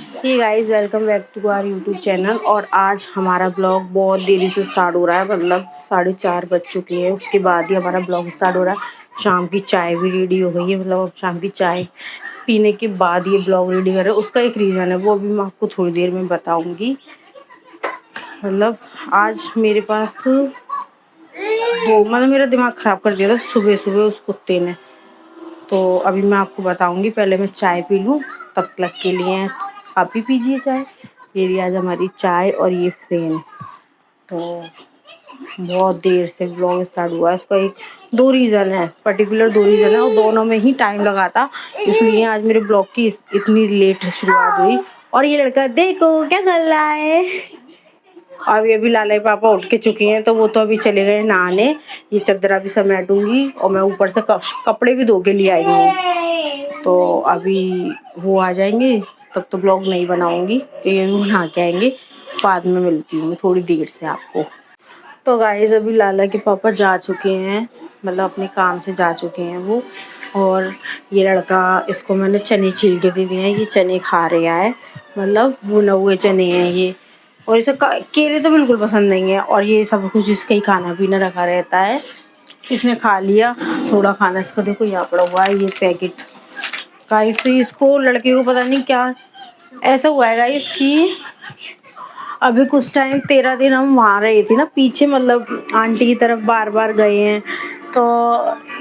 Hey guys, welcome back to our YouTube channel. और आज हमारा ब्लॉग बहुत देरी से स्टार्ट हो रहा है, मतलब 4:30 बज चुके हैं। उसके बाद ही हमारा ब्लॉग स्टार्ट हो रहा है। शाम की चाय भी रेडी हो गई है, मतलब अब शाम की चाय पीने के बाद ये ब्लॉग रेडी कर रहे हैं। उसका एक रीज़न है, वो अभी मैं आपको थोड़ी देर में बताऊँगी। मतलब आज मेरे पास वो मतलब मेरा दिमाग ख़राब कर दिया था सुबह सुबह उस कुत्ते ने। तो अभी मैं आपको बताऊंगी, पहले मैं चाय पी लूँ। तब तक के लिए आप ही पीजिए चाय। ये रही आज हमारी चाय और ये फ्रेम। तो बहुत देर से ब्लॉग स्टार्ट हुआ है। इसका एक दो रीज़न है, पर्टिकुलर दो रीज़न है, और दोनों में ही टाइम लगा था, इसलिए आज मेरे ब्लॉग की इतनी लेट शुरुआत हुई। और ये लड़का देखो क्या कर रहा है। अभी लाला पापा उठ के चुके हैं, तो वो तो अभी चले गए नहाने। ये चद्दरा भी समेटूंगी और मैं ऊपर से कपड़े भी धो के लिए आई हूँ। तो अभी वो आ जाएंगे तब तो ब्लॉग नहीं बनाऊंगी, ये वो नहा के आएंगे। बाद में मिलती हूँ थोड़ी देर से आपको। तो गाइस अभी लाला के पापा जा चुके हैं, मतलब अपने काम से जा चुके हैं वो। और ये लड़का, इसको मैंने चने छील के दे दिए हैं, ये चने खा रहा है, मतलब भुने हुए चने हैं ये। और इसे केले तो बिल्कुल पसंद नहीं है, और ये सब कुछ इसका ही खाना पीना रखा रहता है। इसने खा लिया थोड़ा खाना, इसको देखो यहाँ पड़ा हुआ है ये पैकेट। गाइस तो इसको लड़के को पता नहीं क्या ऐसा हुआ है गाइस कि अभी कुछ टाइम 13 दिन हम वहाँ रहे थे ना पीछे, मतलब आंटी की तरफ बार बार गए हैं। तो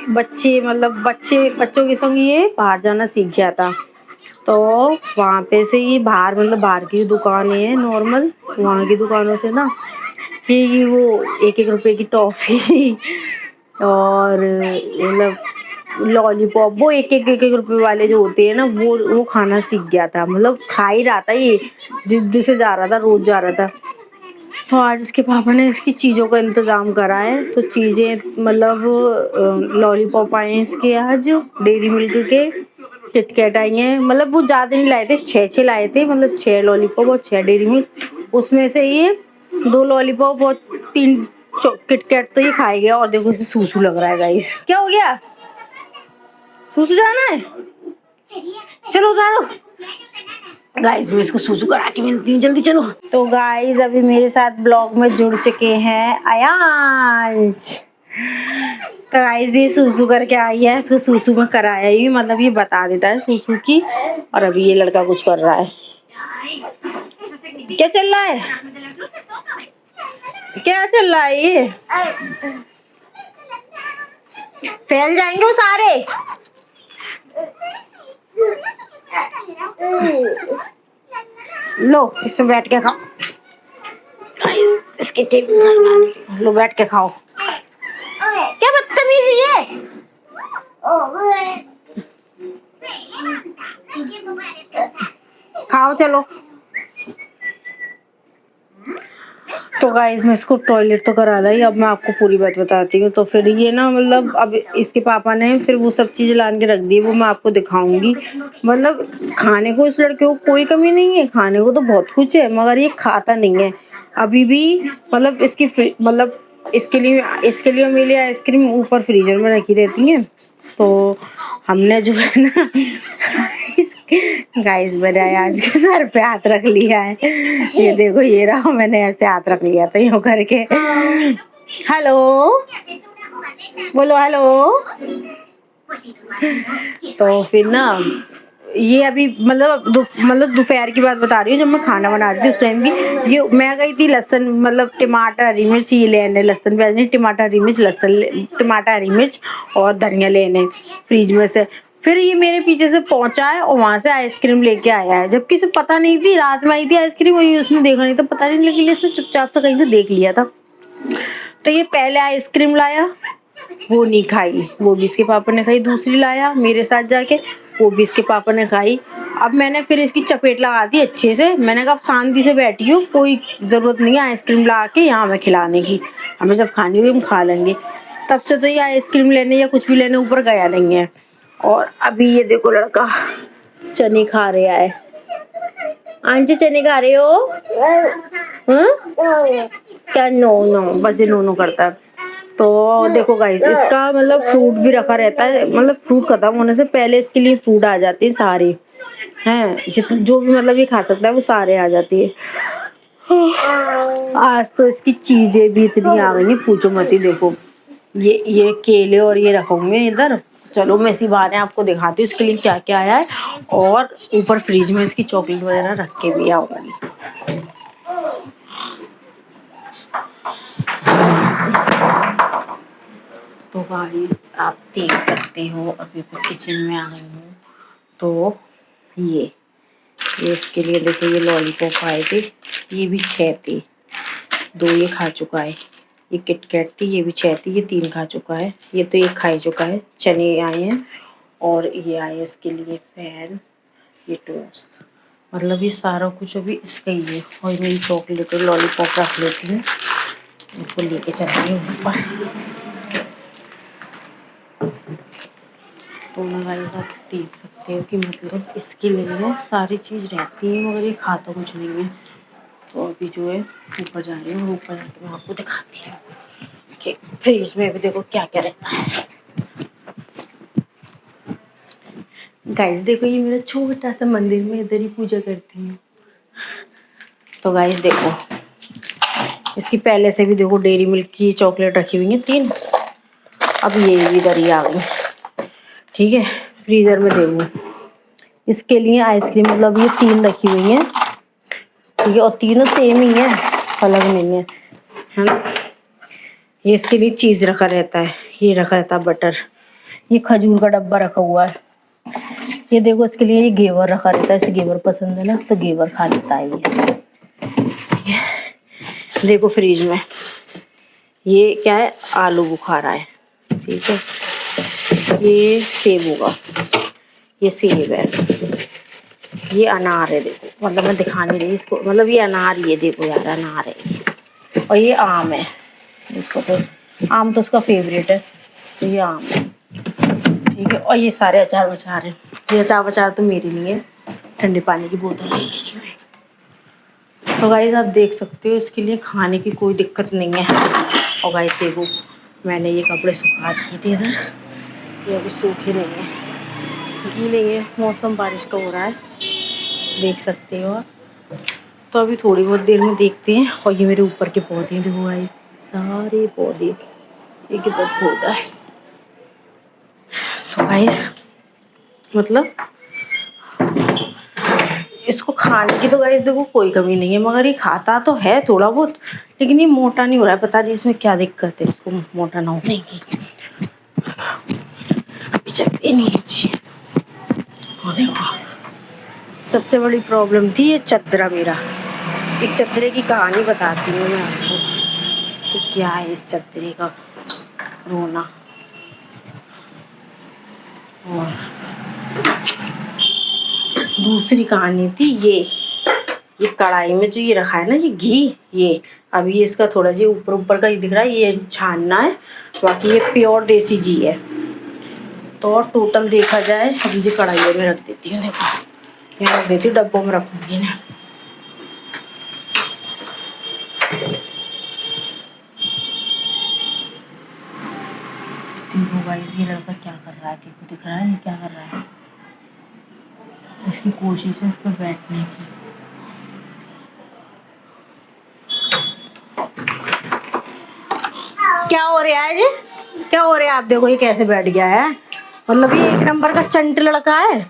बच्चों के संग ये बाहर जाना सीख गया था। तो वहाँ पे से ये बाहर की दुकानें हैं नॉर्मल, वहाँ की दुकानों से ना ये वो 1-1 रुपए की टॉफ़ी और मतलब लॉलीपॉप, वो एक एक रुपए वाले जो होते हैं ना, वो खाना सीख गया था। मतलब खा ही रहा था ये, जिद्द से जा रहा था, रोज जा रहा था। तो आज इसके पापा ने इसकी चीज़ों का इंतज़ाम करा है। तो चीज़ें मतलब लॉलीपॉप आए हैं इसके, आज डेयरी मिल्क के किटकैट आई हैं। मतलब वो ज़्यादा नहीं लाए थे, 6 लाए थे, मतलब 6 लॉलीपॉप और 6 डेयरी मिल्क। उसमें से ये 2 लॉलीपॉप और 3 किटकैट तो ये खाए गया। और देखो इसे सूसू लग रहा है गाइस। क्या हो गया? सूसू जाना है? चलो उतारो। गाइस मैं इसको सूसू करा के मिलती हूँ, जल्दी चलो। तो गाइस अभी मेरे साथ ब्लॉग में जुड़ चुके हैं आयांश। तो गाइस ये सूसू करके आई है, इसको सूसू में कराया ही, मतलब ये बता देता है सूसू की। और अभी ये लड़का कुछ कर रहा है। क्या चल रहा है? क्या चल रहा है ये? फैल जाएंगे वो सारे। लो इसमें बैठ के खाओ, इसके टेबल लो बैठ के खाओ। क्या बदतमीजी है। खाओ चलो। तो गाइस मैं इसको टॉयलेट तो करा लाई, अब मैं आपको पूरी बात बताती हूँ। तो फिर ये ना, मतलब अब इसके पापा ने फिर वो सब चीज़ें लान के रख दी, वो मैं आपको दिखाऊंगी। मतलब खाने को इस लड़के को कोई कमी नहीं है, खाने को तो बहुत कुछ है, मगर ये खाता नहीं है अभी भी। मतलब मतलब इसके लिए मेरे लिए आइसक्रीम ऊपर फ्रीजर में रखी रहती है। तो हमने जो है ना गाइस मैंने आज के सर पे हाथ रख लिया है। ये देखो, ये रहा, मैंने ऐसे हाथ रख लिया था यूं करके। हेलो बोलो हेलो। तो फिर ना ये अभी मतलब दोपहर की बात बता रही हूँ, जब मैं खाना बना रही थी उस टाइम की। ये मैं गई थी लहसुन, मतलब टमाटर हरी मिर्च ये लेने, लहसुन प्याज नहीं, टमाटर हरी मिर्च, टमाटर हरी मिर्च और धनिया लेने फ्रिज में से। फिर ये मेरे पीछे से पहुंचा है और वहां से आइसक्रीम लेके आया है, जबकि इसे पता नहीं थी, रात में आई थी आइसक्रीम, वही उसने देखा नहीं था, पता नहीं, लेकिन इसने चुपचाप से कहीं से देख लिया था। तो ये पहले आइसक्रीम लाया, वो नहीं खाई, वो भी इसके पापा ने खाई। दूसरी लाया मेरे साथ जाके, वो भी इसके पापा ने खाई। अब मैंने फिर इसकी चपेट लगा दी अच्छे से। मैंने कहा शांति से बैठी हूँ, कोई जरूरत नहीं है आइसक्रीम ला के यहाँ हमें खिलाने की, हमें जब खानी होगी हम खा लेंगे। तब से तो ये आइसक्रीम लेने या कुछ भी लेने ऊपर गया नहीं है। और अभी ये देखो लड़का चने खा रहा है। आंटी चने खा रहे हो? क्या नो नो, बस नो नो करता है। तो देखो गाइस, इसका मतलब फ्रूट भी रखा रहता है, मतलब फ्रूट खत्म होने से पहले इसके लिए फ्रूट आ जाते हैं सारे, हैं, जितने जो भी मतलब ये खा सकता है वो सारे आ जाती है। आज तो इसकी चीजें भी इतनी आ गई, पूछो मत ही। देखो ये केले और ये रखूंगे इधर। चलो मैं इसी बहाने आपको दिखाती हूँ इसके लिए क्या क्या आया है, और ऊपर फ्रिज में इसकी चॉकलेट वगैरह रख के भी आऊंगी। तो गाइस आप देख सकते हो अभी मैं किचन में आ गई हूँ। तो ये इसके लिए देखो, ये लॉलीपॉप आए थे, ये भी 6 थे, 2 ये खा चुका है। ये किटकैट थी, ये भी 6 थी, ये 3 खा चुका है। ये तो एक खा ही चुका है। चने आए हैं, और ये आए इसके लिए फैन, ये टोस्ट। मतलब ये सारा कुछ अभी इसका ही है। और मेरी चॉकलेट और लॉलीपॉप रख लेती हूँ, इनको लेके चलती हूँ ऊपर। तो ना गाइस आप देख सकते हो कि मतलब इसके लिए सारी चीज़ रहती है, मगर ये खाता कुछ नहीं है। तो अभी जो है ऊपर जा रही हूँ, ऊपर जाके मैं आपको दिखाती हूँ कि फ्रिज में भी देखो क्या क्या रहता है। गाइस देखो, ये मेरा छोटा सा मंदिर में इधर ही पूजा करती हूँ। तो गाइस देखो, इसकी पहले से भी देखो डेयरी मिल्क की चॉकलेट रखी हुई है 3। अब ये भी इधर ही आ गई। ठीक है, फ्रीजर में देखो इसके लिए आइसक्रीम, मतलब ये 3 रखी हुई हैं। ठीक है, और तीनों सेम ही है, अलग नहीं है ना। ये इसके लिए चीज रखा रहता है, ये रखा रहता है बटर। ये खजूर का डब्बा रखा हुआ है। ये देखो इसके लिए ये घेवर रखा रहता है, इसे घेवर पसंद है ना, तो घेवर खा लेता है ये। देखो फ्रिज में ये क्या है, आलू बुखारा है। ठीक है, ये सेब होगा, ये सेब है, ये अनार है। देखो मतलब मैं दिखा नहीं रही इसको, मतलब ये अनार, ये देखो यार अनार है ये। और ये आम है, इसको तो आम तो उसका फेवरेट है, तो ये आम है। ठीक है, और ये सारे अचार वचार हैं। ये अचार वचार तो मेरे लिए, ठंडे पानी की बोतल है मेरी में। तो गाइस आप देख सकते हो इसके लिए खाने की कोई दिक्कत नहीं है। और गाइस देखो मैंने ये कपड़े सुखा दिए थे इधर, ये अभी सूखे नहीं है, गीले है, मौसम बारिश का हो रहा है, देख सकते हो आप। तो अभी थोड़ी बहुत देर में देखते हैं। और ये मेरे ऊपर के पौधे हैं, देखो गाइस सारे पौधे, ये कितना पौधा है। तो गाइस मतलब इसको खाने की तो गाइस देखो कोई कमी नहीं है, मगर ये खाता तो है थोड़ा बहुत, लेकिन ये मोटा नहीं हो रहा है। पता नहीं इसमें क्या दिक्कत है इसको मोटा ना होने की। चलते नहीं अच्छी। और देखो सबसे बड़ी प्रॉब्लम थी ये चदरा मेरा। इस चदरे की कहानी बताती हूँ मैं आपको कि क्या है इस चदरे का रोना। और दूसरी कहानी थी ये कढ़ाई में जो ये रखा है ना ये घी, ये अभी ये इसका थोड़ा जी ऊपर ऊपर का ही दिख रहा है, ये छानना है, बाकी ये प्योर देसी घी है। तो टोटल देखा जाए अभी ये कढ़ाई में रख देती हूँ, देखो यहाँ रख देती हूँ, डब्बों में रखूंगी ना। देखो गाइस ये लड़का क्या कर रहा है, देखो दिख रहा है ये क्या कर रहा है, इसकी कोशिश है इस पर बैठने की। क्या हो रहा है जी, क्या हो रहा है? आप देखो ये कैसे बैठ गया है, मतलब ये 1 नंबर का चंट लड़का है।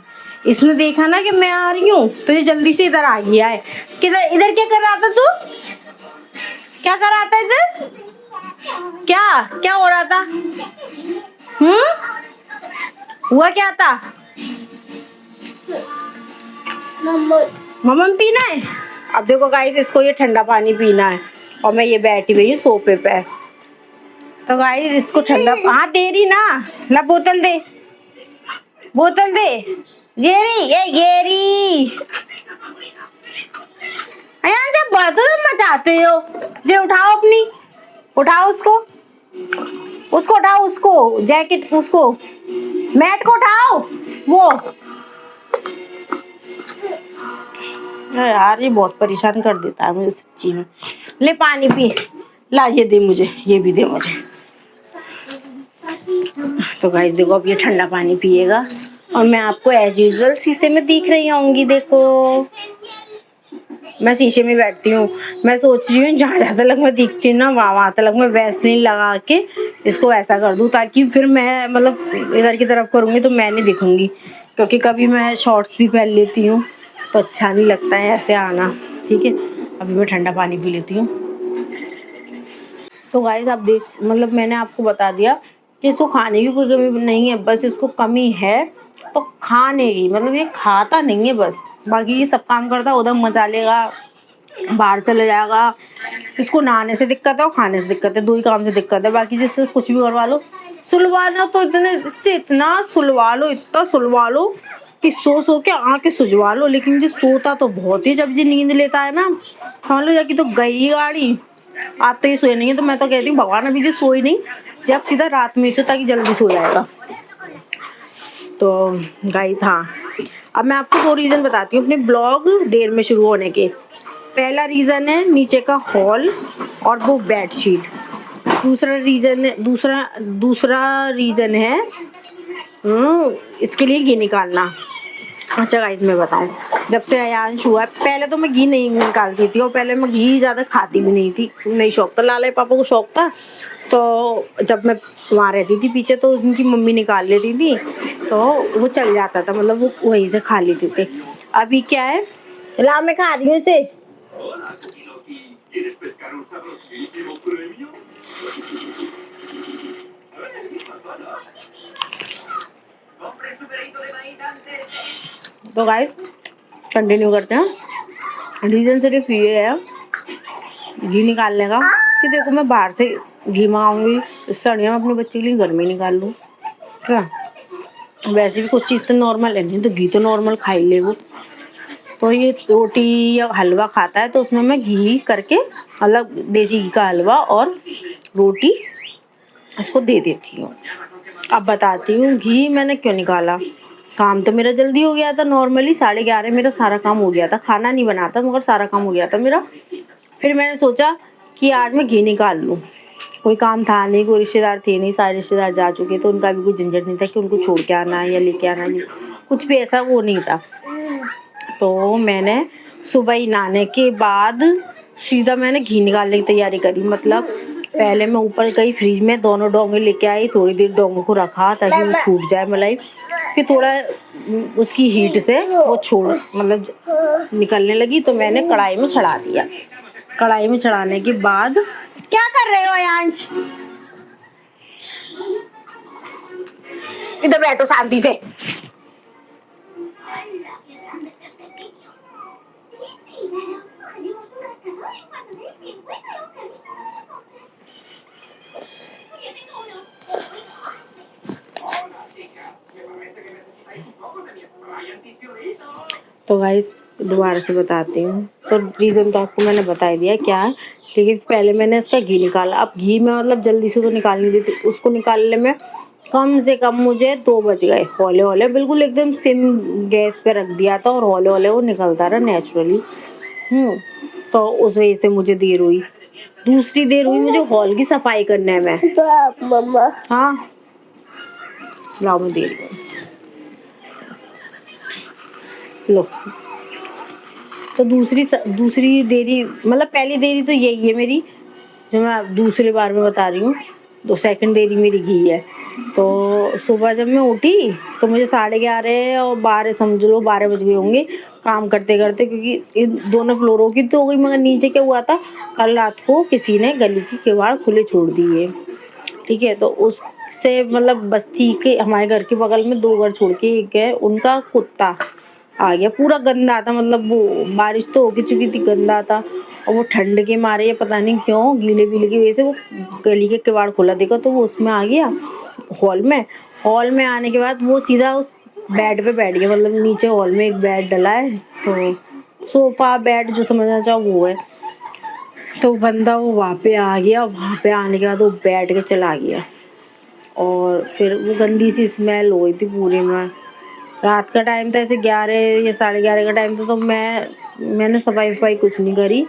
इसने देखा ना कि मैं आ रही हूँ तो ये जल्दी से इधर आ गया है। किधर इधर क्या कर रहा था तू, क्या कर रहा था इधर, क्या क्या हो रहा था? हुआ क्या था? मम्मा पीना है। अब देखो गाइस इसको ये ठंडा पानी पीना है, और मैं ये बैठी हुई हूँ सोफे पे। तो गाइस इसको ठंडा, हाँ दे रही ना, ला बोतल दे, बोतल दे। गेरी ये गेरी, अयान जब बर्तन मचाते हो, ये उठाओ अपनी, उठाओ उसको, उसको उठाओ, उसको जैकेट, उसको मैट को उठाओ। वो यार ये बहुत परेशान कर देता है मुझे सच्ची में। ले पानी पी, ला ये दे मुझे, ये भी दे मुझे। तो गाइस देखो अब ये ठंडा पानी पिएगा, और मैं आपको एज यूजुअल शीशे में दिख रही होंगी। देखो मैं शीशे में बैठती हूँ, मैं सोच रही हूँ जहाँ जहाँ तक मैं दिखती हूँ ना वहाँ तक मैं वैसलीन लगा के इसको ऐसा कर दूँ, ताकि फिर मैं मतलब इधर की तरफ करूँगी तो मैं नहीं दिखूँगी, क्योंकि कभी मैं शॉर्ट्स भी पहन लेती हूँ तो अच्छा नहीं लगता है ऐसे आना। ठीक है, अभी मैं ठंडा पानी पी लेती हूँ। तो गाइस आप देख मतलब मैंने आपको बता दिया कि इसको खाने की कोई कमी नहीं है, बस इसको कमी है तो खाने की, मतलब ये खाता नहीं है बस, बाकी ये सब काम करता है, उधर मचा लेगा, बाहर चले जाएगा। इसको नहाने से दिक्कत है और खाने से दिक्कत है, दो ही काम से दिक्कत है, बाकी जिससे कुछ भी करवा लो। सुलवाना तो इतने इससे इतना सुलवा लो, इतना सुलवा लो कि सो सो के आंखें सुजवा लो, लेकिन जो सोता तो बहुत ही जब जी नींद लेता है ना, समझ लो जाकि तो गई गाड़ी। आप तो ये सोए नहीं है, तो मैं तो कहती हूँ भगवान अभी जो सोई नहीं, जब सीधा रात में सो ताकि जल्दी सो जाएगा। तो गाइस हाँ, अब मैं आपको 2 रीज़न बताती हूँ अपने ब्लॉग देर में शुरू होने के। पहला रीज़न है नीचे का हॉल और वो बेडशीट। दूसरा रीज़न है इसके लिए घी निकालना। अच्छा गाइस मैं बताऊं, जब से अयांश हुआ है, पहले तो मैं घी नहीं निकालती थी और पहले मैं घी ज़्यादा खाती भी नहीं थी, नहीं शौक था, लाला पापा को शौक था। तो जब मैं वहाँ रहती थी पीछे तो उनकी मम्मी निकाल लेती थी तो वो चल जाता था, मतलब वो वहीं से खा लेते थे। अभी क्या है, ला मैं खा रही हूँ इसे। तो गाइस कंटिन्यू करते हैं। रीज़न सिर्फ ये है घी निकालने का कि देखो मैं बाहर से घी मंगाऊंगी, इससे बढ़िया मैं अपने बच्चे के लिए घर में निकाल लूँ। क्या वैसे भी कुछ चीज़ तो नॉर्मल है नहीं, तो घी तो नॉर्मल खा ही ले वो। तो ये रोटी या हलवा खाता है तो उसमें मैं घी करके अलग देसी घी का हलवा और रोटी इसको दे देती हूँ। अब बताती हूँ घी मैंने क्यों निकाला। काम तो मेरा जल्दी हो गया था, नॉर्मली 11:30 मेरा सारा काम हो गया था, खाना नहीं बनाता मगर सारा काम हो गया था मेरा। फिर मैंने सोचा कि आज मैं घी निकाल लूँ, कोई काम था नहीं, कोई रिश्तेदार थे नहीं, सारे रिश्तेदार जा चुके तो उनका भी कोई झंझट नहीं था कि उनको छोड़ के आना है या लेके आना है, कुछ भी ऐसा वो नहीं था। तो मैंने सुबह ही नहाने के बाद सीधा मैंने घी निकालने की तैयारी करी। मतलब पहले मैं ऊपर गई फ्रिज में, दोनों डोंगे लेके आई, थोड़ी देर डोंगों को रखा ताकि वो छूट जाए मलाई, फिर थोड़ा उसकी हीट से वो छोड़ मतलब निकलने लगी तो मैंने कढ़ाई में चढ़ा दिया। कढ़ाई में चढ़ाने के बाद क्या कर रहे हो अयांश, इधर बैठो शांति से। तो गाइस दोबारा से बताती हूँ, तो रीज़न तो आपको मैंने बता दिया क्या है, लेकिन पहले मैंने इसका घी निकाला। अब घी में मतलब जल्दी से तो निकाल नहीं देती, उसको निकालने में कम से कम मुझे 2 बज गए। हौले हौले बिल्कुल एकदम सिम गैस पे रख दिया था और हौले हौले वो निकलता रहा नेचुरली। तो उस वजह से मुझे देर हुई। दूसरी देर हुई मुझे हॉल की सफाई करने में। मम्मा हाँ लाओ मैं दे रही हूँ, लो। तो दूसरी देरी मतलब पहली देरी तो यही है मेरी, जो मैं दूसरी बार में बता रही हूँ। तो सेकंड देरी मेरी घी है। तो सुबह जब मैं उठी तो मुझे 11:30 और 12 समझ लो 12 बज गए होंगे काम करते करते, क्योंकि इन दोनों फ्लोरों की तो हो गई, मगर नीचे क्या हुआ था, कल रात को किसी ने गली की किवाड़ खुले छोड़ दिए। ठीक है, तो उससे मतलब बस्ती के हमारे घर के बगल में 2 घर छोड़ के एक है, उनका कुत्ता आ गया पूरा गंदा था, मतलब वो बारिश तो हो चुकी थी, गंदा था। और वो ठंड के मारे या पता नहीं क्यों गीले वीले की वजह से वो गली के किवाड़ खोला देखा तो वो उसमें आ गया हॉल में आने के बाद वो सीधा उस बेड पे बैठ गया। मतलब नीचे हॉल में एक बेड डला है, तो सोफा बेड जो समझना चाहो वो है। तो बंदा वो वहाँ पे आ गया, वहाँ पे आने के बाद वो बैठ के चला गया और फिर वो गंदी सी स्मेल हो गई थी पूरे में। रात का टाइम था, ऐसे 11 या 11:30 का टाइम था, तो मैंने सफाई कुछ नहीं करी,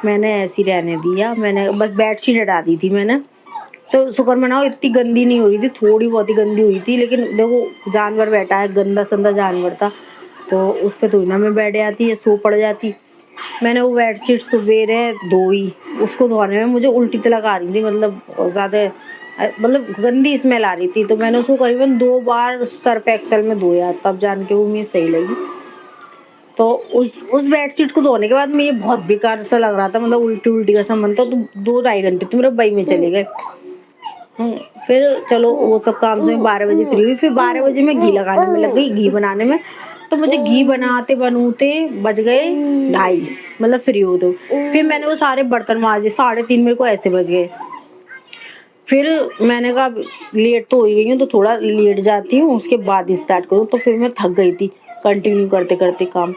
मैंने ऐसे ही रहने दिया। मैंने बस बेडशीट हटा दी थी मैंने, तो शुक्र मनाओ इतनी गंदी नहीं हुई थी, थोड़ी बहुत ही गंदी हुई थी, लेकिन देखो जानवर बैठा है, गंदा संदा जानवर था, तो उस पर थोड़ी ना मैं बैठ जाती या सो पड़ जाती। मैंने वो बेडशीट सवेरे धोई, उसको धोने में मुझे उल्टी तलक आ रही थी, मतलब ज़्यादा मतलब गंदी स्मेल आ रही थी, तो मैंने उसको करीबन 2 बार सर्फ एक्सेल में धोया, तब जान के वो मुझे सही लगी। तो उस बेडशीट को धोने के बाद मुझे बहुत बेकार सा लग रहा था, मतलब उल्टी उल्टी का सा मन था, तो 2 ढाई घंटे तो मेरे बई में चले गए। फिर चलो वो सब काम से 12 बजे फ्री हुई, फिर 12 बजे मैं घी लगाने में लग गई, घी बनाने में। तो मुझे घी बनाते बनूते बज गए 2:30, मतलब फ्री हो तो फिर मैंने वो सारे बर्तन मांजे, 3:30 मेरे को ऐसे बज गए। फिर मैंने कहा लेट तो हो गई हूँ, तो थोड़ा लेट जाती हूँ, उसके बाद स्टार्ट करूँ। तो फिर मैं थक गई थी कंटिन्यू करते करते काम।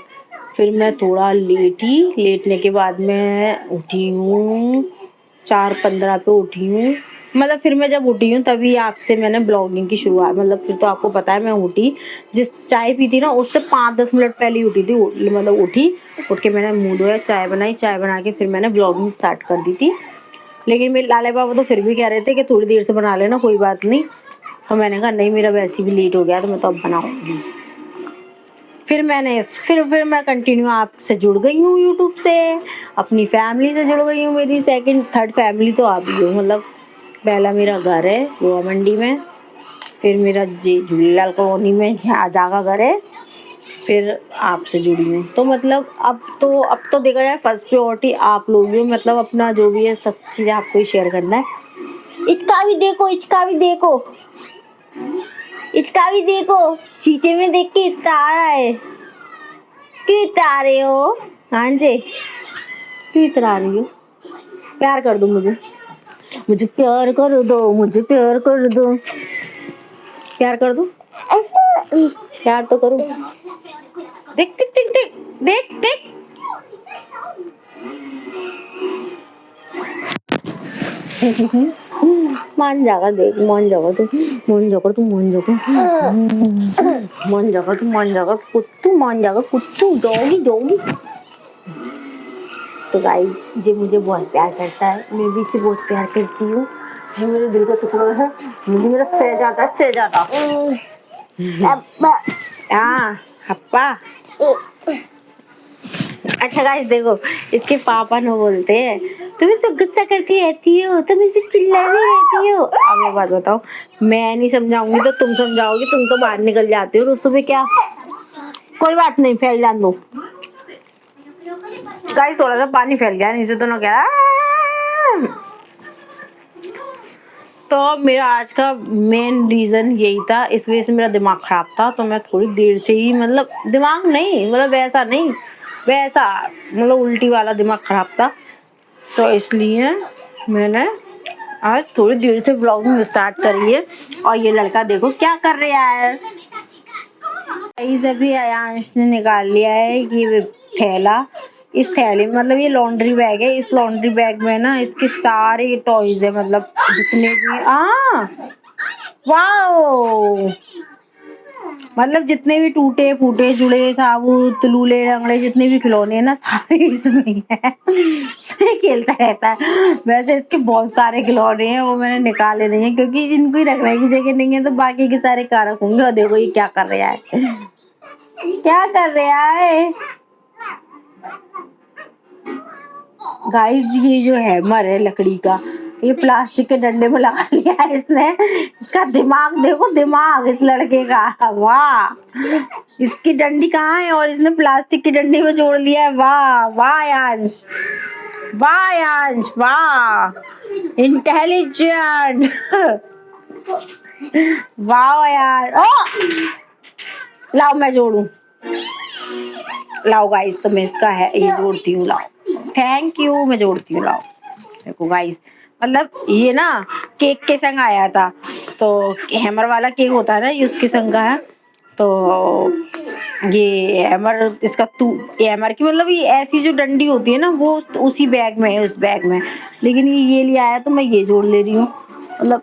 फिर मैं थोड़ा लेटी, लेटने के बाद मैं उठी हूँ 4:15 पे उठी हूँ। मतलब फिर मैं जब उठी हूँ तभी आपसे मैंने ब्लॉगिंग की शुरुआत, मतलब फिर तो आपको पता है मैं उठी, जिस चाय पी थी ना उससे 5-10 मिनट पहले ही उठी थी, मतलब उठी, उठ के मैंने मुँह धोया, चाय बनाई, चाय बना के फिर मैंने ब्लॉगिंग स्टार्ट कर दी थी। लेकिन मेरे लाले बाबा तो फिर भी कह रहे थे कि थोड़ी देर से बना लेना, कोई बात नहीं। तो मैंने कहा नहीं, मेरा वैसे भी लेट हो गया, तो मैं तो अब बनाऊंगी। फिर मैं कंटिन्यू आपसे जुड़ गई हूँ यूट्यूब से, अपनी फैमिली से जुड़ गई हूँ। मेरी सेकंड थर्ड फैमिली तो आप ही हो, मतलब पहला मेरा घर है गोवा मंडी में, फिर मेरा झूलेलाल कॉलोनी में जागा घर है, फिर आपसे जुड़ी हूँ। तो मतलब अब तो देखा जाए फर्स्ट प्रायोरिटी आप लोग हो, मतलब अपना जो भी है सब चीज़ें आपको ही शेयर करना है। इसका भी देखो, इसका भी देखो, इसका भी देखो, शीशे में देख के इसका आ रहा है। क्यों इतना रहे हो? हाँ जी, क्यों इतना रही हो? प्यार कर दो मुझे, मुझे प्यार कर दो, मुझे प्यार कर दो, प्यार कर दो, प्यार तो करो। देख देख देख देख देख देख, मान जाएगा, देख मान जाएगा तू, मान जाएगा तू, मान जाएगा, मान जाएगा तू, मान जाएगा कुत्तू, मान जाएगा कुत्तू, डॉगी डॉगी। तो गाइस ये मुझे बहुत प्यार करता है, मैं भी इसे बहुत प्यार करती हूँ। ये मेरे दिल का टुकड़ा है, मुझे मेरा शहजादा शहजादा। हाँ हप्पा। अच्छा गाइस देखो, इसके पापा न बोलते हैं तुम इसको गुस्सा करके रहती हो, तुम इस पे चिल्लाती रहती हो। अब एक बात बताओ, मैं नहीं समझाऊंगी तो तुम समझाओगी, तुम तो बाहर निकल जाते हो रुस्सू पे, क्या कोई बात नहीं, फैल जान दो। गाइस थोड़ा सा पानी फैल गया नीचे, दोनों कह रहा। तो मेरा आज का मेन रीज़न यही था, इस वजह से मेरा दिमाग ख़राब था, तो मैं थोड़ी देर से ही, मतलब दिमाग नहीं, मतलब वैसा नहीं, वैसा मतलब उल्टी वाला दिमाग ख़राब था, तो इसलिए मैंने आज थोड़ी देर से व्लॉगिंग स्टार्ट करी है। और ये लड़का देखो क्या कर रहा है। अभी आयांश ने निकाल लिया है ये थैला, इस थैले में, मतलब ये लॉन्ड्री बैग है, इस लॉन्ड्री बैग में ना इसके सारे टॉयज है, मतलब जितने भी वाओ, मतलब जितने भी टूटे फूटे जुड़े साबुत लूले रंगड़े जितने भी खिलौने हैं ना, सारे इसमें ही है। खेलता रहता है। वैसे इसके बहुत सारे खिलौने हैं, वो मैंने निकाले नहीं है क्योंकि इनको ही रखने की जगह नहीं है, तो बाकी के सारे कहाँ रखूंगी। और देखो ये क्या कर रहा है, क्या कर रहा है गाइस। ये जो हैमर है लकड़ी का, ये प्लास्टिक के डंडे में लगा लिया है इसने। इसका दिमाग देखो, दिमाग इस लड़के का, वाह। इसकी डंडी कहाँ है और इसने प्लास्टिक की डंडी में जोड़ लिया है, वाह वाह यांश, वाह यांश, वाह इंटेलिजेंट, वाह यार। ओ लाओ मैं जोड़ू, लाओ गाइस, तो मैं इसका है ये जोड़ती हूँ, लाओ थैंक यू, मैं जोड़ती हूँ, लाओ। देखो गाइस, मतलब ये ना केक के संग आया था, तो हैमर वाला केक होता है ना, ये उसके संग का है। तो ये हैमर इसका हैमर की, मतलब ये ऐसी जो डंडी होती है ना, वो उसी बैग में है, उस बैग में। लेकिन ये लिया आया तो मैं ये जोड़ ले रही हूँ, मतलब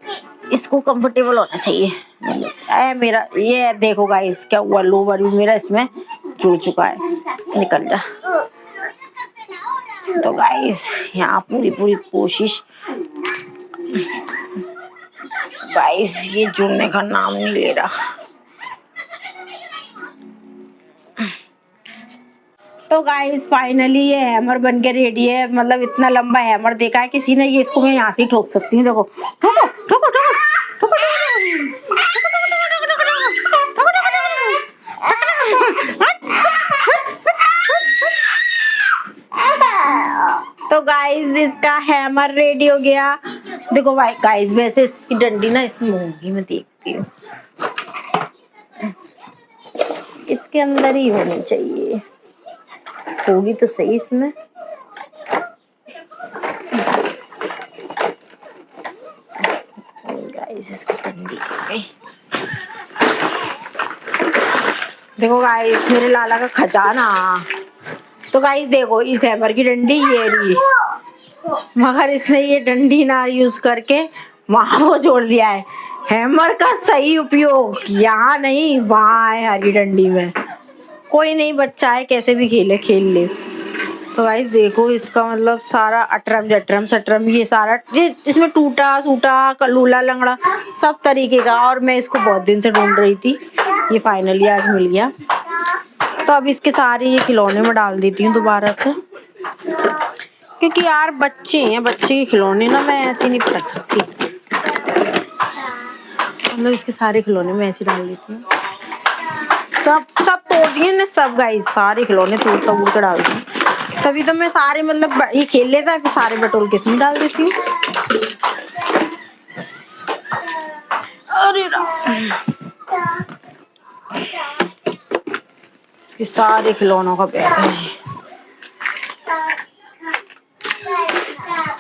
इसको कंफर्टेबल होना चाहिए। मेरा ये देखो गाइस क्या हुआ, लोवर भी मेरा इसमें जुड़ चुका है, निकल जा। तो गाइस यहाँ पूरी कोशिश, गाइस ये जुड़ने का नाम नहीं ले रहा। तो गाइस फाइनली ये हैमर बन के रेडी है। मतलब इतना लंबा हैमर देखा है किसी ने, ये इसको मैं यहाँ से ठोक सकती हूँ। देखो ठोको ठोको ठोको ठोको तो गाइस इसका हैमर रेडी हो गया। देखो भाई गाइस वैसे इसकी डंडी ना इसमें होगी, मैं देखती हूँ इसके अंदर ही होनी चाहिए, होगी तो सही इसमें। गाइस इसकी डंडी गई। देखो गाइस मेरे लाला का खजाना। तो गाइस देखो इस हैमर की डंडी ये रही, मगर इसने ये डंडी ना यूज करके वहां वो जोड़ दिया है। हैमर का सही उपयोग यहाँ नहीं वहां है, हरी डंडी में। कोई नहीं, बच्चा है कैसे भी खेले खेल ले। तो गाइस देखो इसका मतलब सारा अटरम जटरम सटरम ये सारा ये इसमें टूटा सूटा कलूला लंगड़ा सब तरीके का। और मैं इसको बहुत दिन से ढूंढ रही थी, ये फाइनली आज मिल गया। तो अब इसके सारे ये खिलौने में डाल देती हूँ दोबारा से, क्योंकि यार बच्चे हैं, बच्चे के खिलौने ना मैं ऐसे नहीं रख सकती। मतलब इसके सारे खिलौने में ऐसे डाल देती हूँ। सब सब तोड़ दिए ने सब गाइस, सारे खिलौने तोड़ तोड़ के डाल दिए। तभी तो मैं सारे मतलब ये खेल लेता है फिर सारे बटोल के इसमें डाल देती हूँ। अरे इसके सारे खिलौनों का बैग है।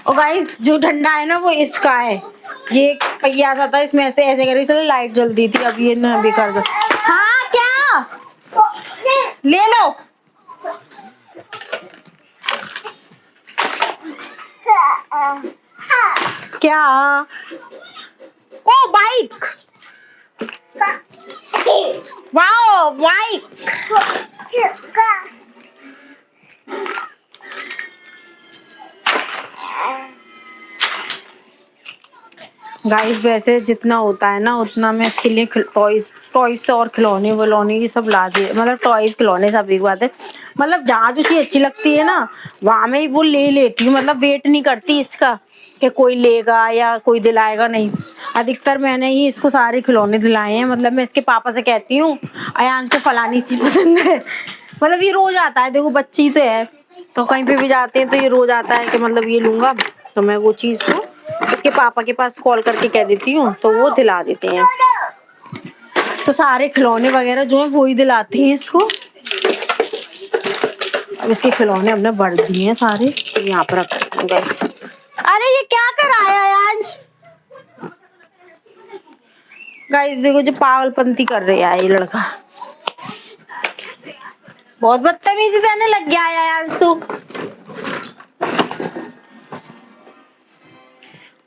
और गाइस जो डंडा है ना वो इसका है, ये एक पहिया सा था इसमें ऐसे ऐसे करके चलो लाइट जलती थी। अब ये ना बेकार कर। हाँ क्या ले लो। क्या ओ बाइक, वाओ बाइक। गाइस वैसे जितना होता है ना उतना मैं इसके लिए टॉयज और खिलौने वलौने ये सब ला दिए। मतलब टॉयज खिलौने सब एक बात है, मतलब जहाँ जो चीज अच्छी लगती है ना वहां में वो ले लेती हूँ। मतलब वेट नहीं करती इसका कि कोई लेगा या कोई दिलाएगा, नहीं। अधिकतर मैंने ही इसको सारे खिलौने दिलाए हैं। मतलब मैं इसके पापा से कहती हूँ अयांश को फलानी चीज पसंद है। मतलब ये रोज आता है, देखो बच्ची तो है तो कहीं पे भी जाते हैं तो ये रोज आता है कि मतलब ये लूंगा। तो मैं वो चीज को इसके पापा के पास कॉल करके कह देती हूँ तो वो दिला देते हैं। तो सारे खिलौने वगैरह जो है वो ही दिलाते हैं इसको। अब इसके खिलौने हमने भर दिए हैं सारे, यहाँ पर रख गाइस। अरे ये क्या कर रहा है आज गाइस, देखो जो पागलपंती कर रहा है ये लड़का, बहुत बदतमीजी करने लग गया है आज तो।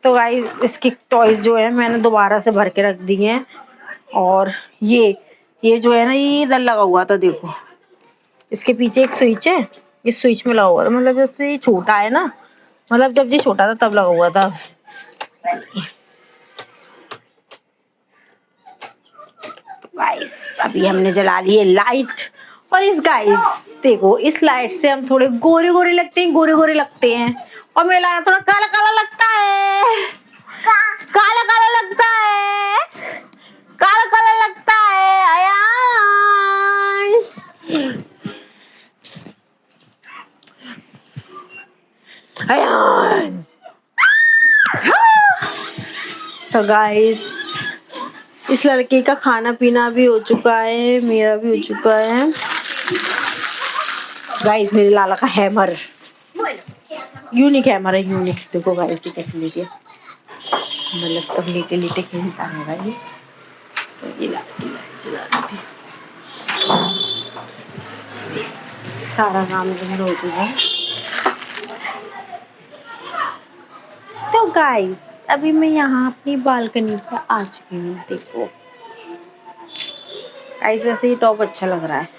तो गाइस इसकी टॉयज जो है मैंने दोबारा से भर के रख दिए हैं। और ये जो है ना ये इधर लगा हुआ था, देखो इसके पीछे एक स्विच है, इस स्विच में लगा हुआ था। मतलब जब से ये छोटा है ना, मतलब जब ये छोटा था तब लगा हुआ था। तो गाइस अभी हमने जला लिए लाइट। और इस गाइस देखो इस लाइट से हम थोड़े गोरे गोरे लगते हैं, गोरे गोरे लगते हैं। और मेरा थोड़ा काला काला लगता है, काला काला लगता है, काला काला लगता है अयान। अयान तो गाइस इस लड़के का खाना पीना भी हो चुका है, मेरा भी हो चुका है। गाइस मेरे लाला का हैमर यूनिक हैमर है, यूनिक। देखो गाइस ये कैसे लेके मतलब अब लेटे लेटे खेलता है ये। तो ये लाइट जला देती, सारा काम हो चुका है। तो गाइस अभी मैं यहाँ अपनी बालकनी पे आ चुकी हूँ। देखो गाइस वैसे ये टॉप अच्छा लग रहा है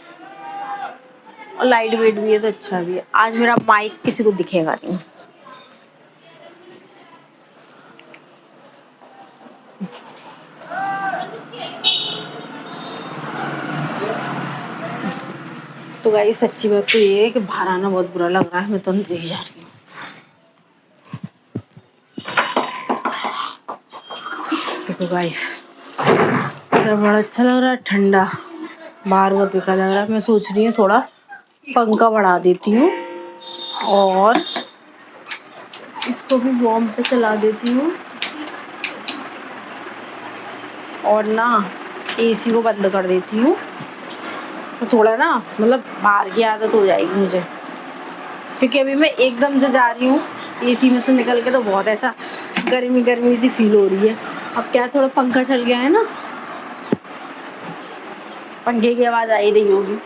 और लाइट वेट भी है तो अच्छा भी है। आज मेरा माइक किसी को दिखेगा नहीं। तो गाइस सच्ची बात तो ये है कि बाहर आना बहुत बुरा लग रहा है। मैं तो अंदर ही जा रही हूँ। देखो गाइस इधर बड़ा अच्छा लग रहा है, ठंडा, बाहर बहुत बेकार लग रहा है। मैं सोच रही हूँ थोड़ा पंखा बढ़ा देती हूँ और इसको भी वार्म पे चला देती हूँ और ना एसी को बंद कर देती हूँ। तो थोड़ा ना मतलब बाहर की आदत हो जाएगी मुझे, क्योंकि अभी मैं एकदम से जा रही हूँ एसी में से निकल के, तो बहुत ऐसा गर्मी गर्मी सी फील हो रही है। अब क्या थोड़ा पंखा चल गया है ना, पंखे की आवाज़ आ ही रही होगी।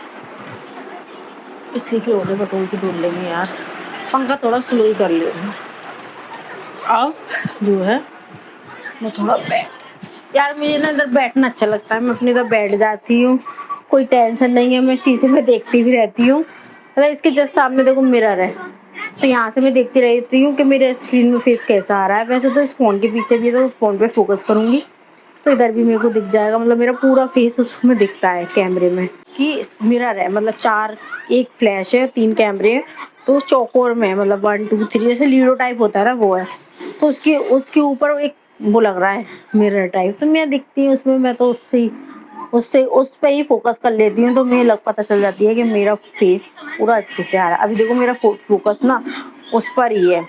इसी के होने बटोलती ढूंढ लेंगे यार, पंखा थोड़ा स्लो ही कर लेंगे। अब जो है मैं थोड़ा बैठ, यार मुझे ना इधर बैठना अच्छा लगता है। मैं अपनी इधर बैठ जाती हूँ, कोई टेंशन नहीं है। मैं शीशे में देखती भी रहती हूँ, मतलब इसके जस्ट सामने देखो मिरर है, तो यहाँ से मैं देखती रहती हूँ कि मेरे स्क्रीन में फेस कैसा आ रहा है। वैसे तो इस फ़ोन के पीछे भी है, तो फ़ोन पे फोकस करूँगी तो इधर भी मेरे को दिख जाएगा, मतलब मेरा पूरा फेस उसमें दिखता है कैमरे में। कि मिरर है, मतलब चार, एक फ्लैश है, 3 कैमरे हैं, तो चौकोर में मतलब 1 2 3 जैसे लीडो टाइप होता है ना वो है। तो उसके उसके ऊपर एक वो लग रहा है मिरर टाइप, तो मैं दिखती हूँ उसमें। मैं तो उससे उससे उस पे ही फोकस कर लेती हूँ, तो मुझे पता चल जाती है कि मेरा फेस पूरा अच्छे से आ रहा है। अभी देखो मेरा फोकस ना उस पर ही है,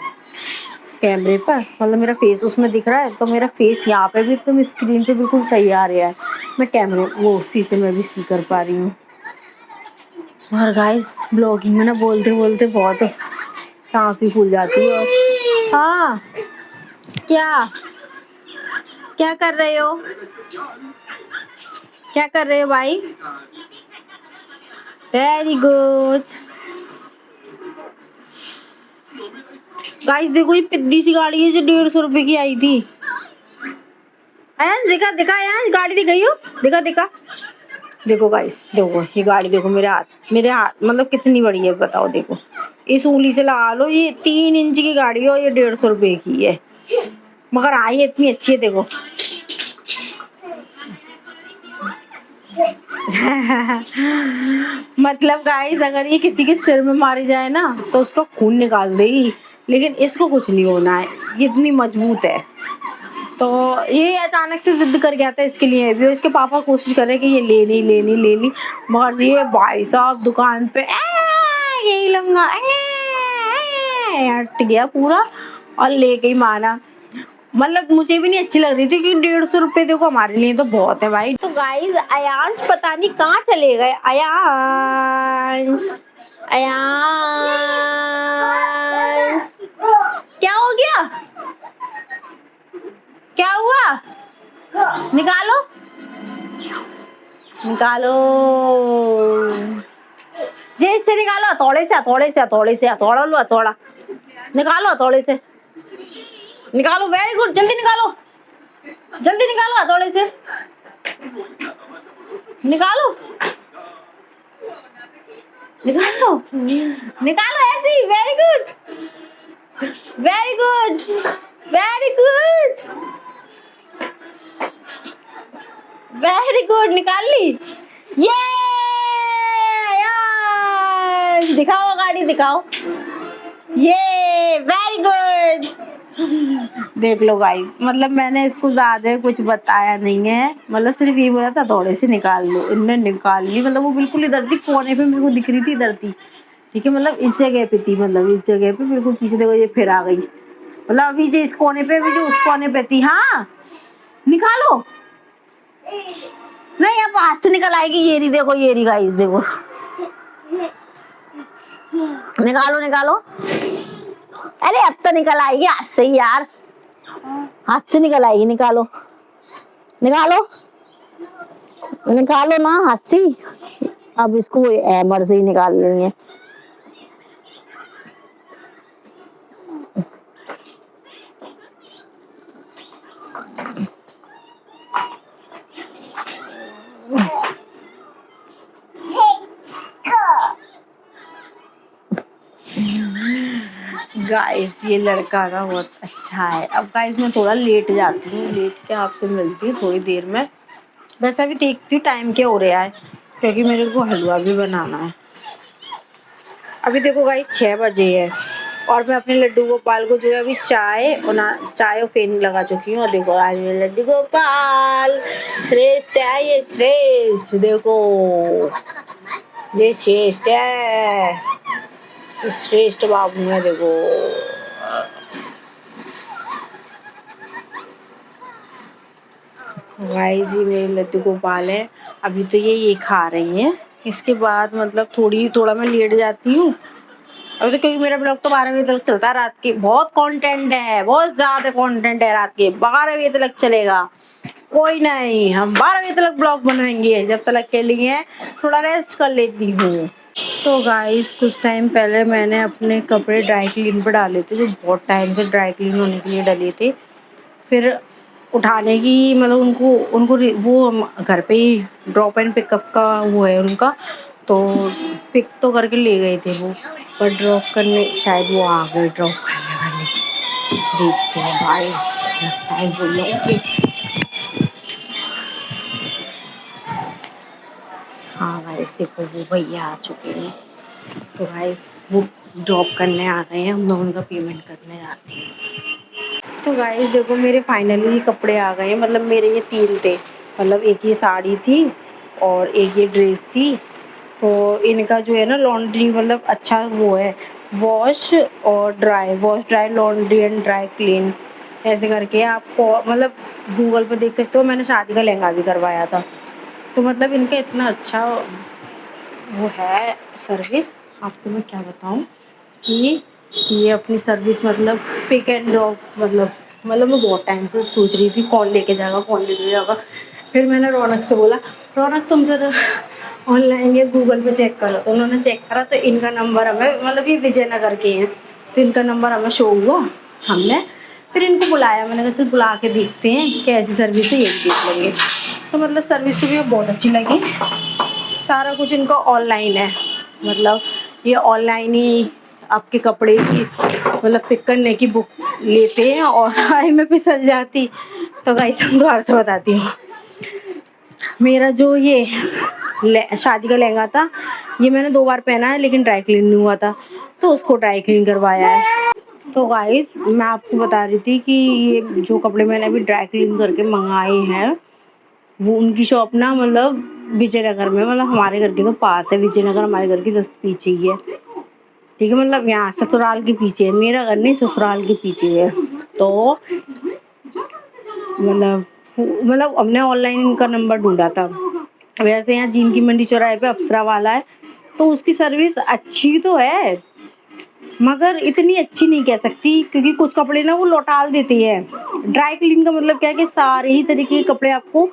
कैमरे पर, मतलब मेरा फेस उसमें दिख रहा है, तो मेरा फेस यहाँ पे भी एकदम स्क्रीन पे बिल्कुल सही आ रहा है। मैं कैमरे वो शीशे में भी सी कर पा रही हूँ। और गाइस ब्लॉगिंग में ना बोलते बोलते बहुत सांस भी फूल जाती है। हाँ क्या क्या कर रहे हो, क्या कर रहे हो भाई? Very good guys. देखो ये पिद्दी सी गाड़ी है जो 150 रुपए की आई थी। आयान दिखा दिखा, आयान गाड़ी दिख गई हो, दिखा दिखा। देखो गाइस, देखो ये गाड़ी, देखो मेरे हाथ मतलब कितनी बड़ी है बताओ। देखो इस उंगली से लगा लो, ये 3 इंच की गाड़ी है और ये 150 रुपए की है, मगर आई इतनी अच्छी है देखो। मतलब गाइस अगर ये किसी के सिर में मारी जाए ना तो उसका खून निकाल देगी, लेकिन इसको कुछ नहीं होना है, ये इतनी मजबूत है। तो ये अचानक से जिद कर गया था इसके लिए भी, इसके पापा कोशिश कर रहे हैं कि ये लेनी, मगर ये भाई साहब दुकान पे यही लंगा हट गया पूरा और लेके ही माना। मतलब मुझे भी नहीं अच्छी लग रही थी कि 150 रुपए देखो हमारे लिए तो बहुत है भाई। तो गाइस अयांश पता नहीं कहाँ चले गए। अयांश अयांश क्या हो गया, क्या हुआ? निकालो निकालो, जे इससे निकालो, हथौड़े लो, हथौड़ा निकालो, हथौड़े से निकालो। वेरी गुड, जल्दी निकालो, जल्दी निकालो, हथौड़े से निकालो, निकालो निकालो ऐसे ही। Very good, very good, very good, very good, निकाल ली। ये यार दिखाओ गाड़ी दिखाओ, ये वेरी गुड। देख लो गाइस, मतलब मैंने इसको ज्यादा कुछ बताया नहीं है, मतलब सिर्फ ये बोला था थोड़े से निकाल लो, इनने निकाल ली। मतलब वो बिल्कुल इधर थी, कोने पे मेरे को दिख रही थी, इधर थी, ठीक है, मतलब इस जगह पे थी, मतलब इस जगह पे बिल्कुल पीछे। देखो ये फिर आ गई, मतलब अभी जो इस कोने पे, अभी जो उस कोने पे थी। हाँ निकालो, नहीं अब हाथ से निकल आएगी। ये रही देखो, ये रही गाइस देखो, निकालो निकालो। अरे अब तो निकल आएगी हाथ से ही यार, हाथ से निकल आएगी। निकालो निकालो निकालो ना हाथ से। अब इसको हैमर से ही निकाल लेंगे। गाइस ये लड़का ना बहुत अच्छा है। अब गाइस मैं थोड़ा लेट जाती हूँ, लेट के आपसे मिलती हूँ थोड़ी देर में। वैसे भी देखती हूँ टाइम क्या हो रहा है, क्योंकि मेरे को हलवा भी बनाना है। अभी देखो गाइस 6 बजे है और मैं अपने लड्डू गोपाल को जो है अभी चाय और फेन लगा चुकी हूँ। और देखो आज मेरे लड्डू गोपाल श्रेष्ठ है, ये श्रेष्ठ देखो, ये श्रेष्ठ है, ये श्रेष्ठ बाबू है देखो। गाइस ये मेरे लड्डू गोपाल है। अभी तो ये खा रही हैं, इसके बाद मतलब थोड़ा मैं लेट जाती हूँ। अभी तो क्योंकि मेरा ब्लॉग तो 12 बजे तक चलता है रात के, बहुत कंटेंट है, बहुत ज्यादा कंटेंट है, रात के 12 बजे तक चलेगा। कोई नहीं, हम 12 बजे तक ब्लॉग बनाएंगे, जब तक के लिए थोड़ा रेस्ट कर लेती हूँ। तो गाइस कुछ टाइम पहले मैंने अपने कपड़े ड्राई क्लीन पर डाले थे, जो बहुत टाइम से ड्राई क्लीन होने के लिए डले थे। फिर उठाने की मतलब उनको उनको वो घर पे ही ड्रॉप एंड पिकअप का वो है उनका, तो पिक तो करके ले गए थे वो, पर ड्रॉप करने शायद वो आ गए ड्रॉप करने वाले। देखते हैं गाइस, लगता है वो लोग कि हाँ गाइस देखो वो भैया आ चुके हैं। तो गाइस वो ड्रॉप करने आ गए हैं, मैं उनका पेमेंट करने जाती हूँ। तो गाइस देखो मेरे फाइनली कपड़े आ गए हैं, मतलब मेरे ये 3 थे, मतलब एक ये साड़ी थी और एक ये ड्रेस थी। तो इनका जो है ना लॉन्ड्री मतलब अच्छा वो है, वॉश और dry, wash dry laundry and dry clean ऐसे करके आपको मतलब गूगल पे देख सकते हो। मैंने शादी का लहंगा भी करवाया था, तो मतलब इनका इतना अच्छा वो है सर्विस, आपको मैं क्या बताऊँ कि ये अपनी सर्विस मतलब पिक एंड ड्रॉप मतलब मैं बहुत टाइम से सोच रही थी कौन लेके जाएगा कौन लेके जाएगा। फिर मैंने रौनक से बोला, रौनक तुम जरा ऑनलाइन या गूगल पे चेक करो, तो उन्होंने चेक करा तो इनका नंबर हमें मतलब ये विजयनगर के हैं, तो इनका नंबर हमें शो हुआ। हमने फिर इनको बुलाया, मैंने कहा चल बुला के देखते हैं कैसी सर्विस है, ये भी देख लेंगे। तो मतलब सर्विस तो मुझे बहुत अच्छी लगी। सारा कुछ इनका ऑनलाइन है, मतलब ये ऑनलाइन ही आपके कपड़े की मतलब पिक करने की बुक लेते हैं और हाय मैं फिसल जाती। तो गाइस हम दोबारा से बताती हूँ, मेरा जो ये शादी का लहंगा था ये मैंने 2 बार पहना है, लेकिन ड्राई क्लीन नहीं हुआ था, तो उसको ड्राई क्लीन करवाया है। तो गाइस मैं आपको बता रही थी कि ये जो कपड़े मैंने अभी ड्राई क्लीन करके मंगाए हैं, वो उनकी शॉप ना मतलब विजयनगर में, मतलब हमारे घर के तो पास है, विजयनगर हमारे घर के जस्ट पीछे ही है। ठीक है, मतलब यहाँ ससुराल के पीछे है, मेरा घर नहीं ससुराल के पीछे है। तो मतलब हमने ऑनलाइन इनका नंबर ढूंढा था। वैसे यहाँ जीन की मंडी चौराहे पे अप्सरा वाला है, तो उसकी सर्विस अच्छी तो है मगर इतनी अच्छी नहीं कह सकती, क्योंकि कुछ कपड़े ना वो लौटा देती है। ड्राई क्लीन का मतलब क्या है कि सारे ही तरीके के कपड़े आपको